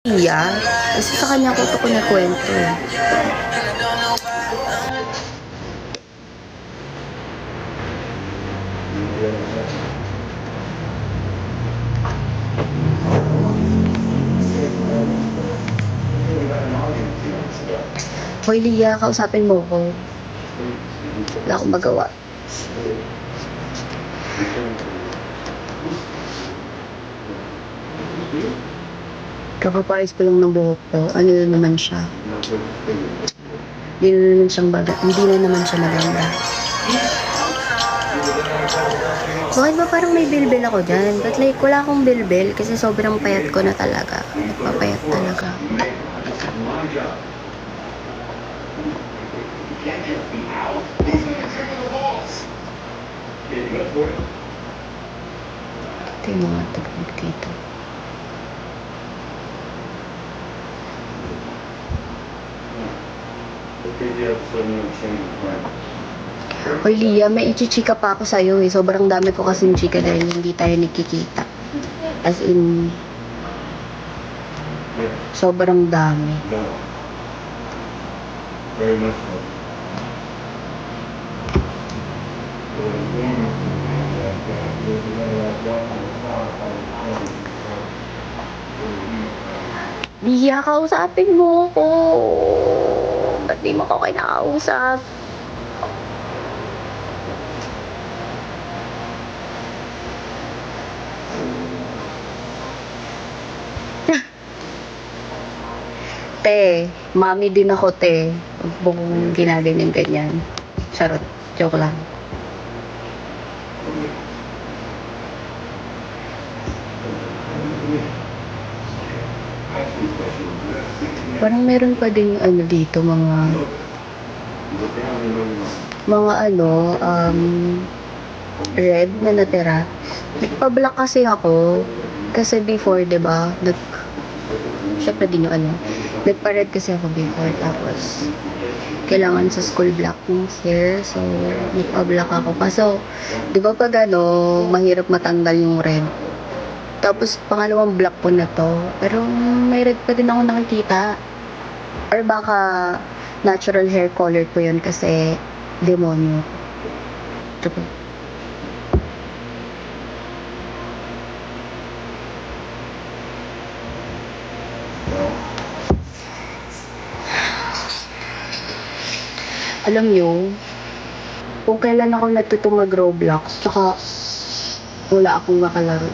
Iya, kasi sa kanya ko ito kinikwento. Hoy, Lia, kausapin mo ko. Wala akong magawa. Kakapayos ko lang ng buhok ko. Ano na naman siya? Hindi na naman siyang baga. Hindi na naman siya maganda. Bakit ba parang may bilbil ako dyan? But like, wala akong bilbil kasi sobrang payat ko na talaga. Nagpapayat talaga. Ito yung mga tagpag dito. Hoy, Lia, may ichichika pa ako sa'yo eh. Sobrang dami ko kasing chika dahil hindi tayo nakikita. As in, sobrang dami. Very much so. Lia, kausapin mo ko. Ba't di mo ko kinakausap? Te, mami din ako, te. Huwag mong ginaganyan-ganyan. Charot, joke lang. Parang meron pa din ano dito, mga red na natira. Nagpa-black kasi ako. Kasi before, 'di ba? Syempre din yung nagpa-red kasi ako before. Tapos, kailangan sa school black yung hair. So, nagpa-black ako. Kaso, 'di ba pag mahirap matanggal yung red. Tapos, pangalawang black ko na to. Pero, may red pa din ako nakikita. Or baka, natural hair color ko yun kasi, demonyo. Alam nyo, kung kailan ako natutong mag-Roblox, tsaka wala akong makalaro.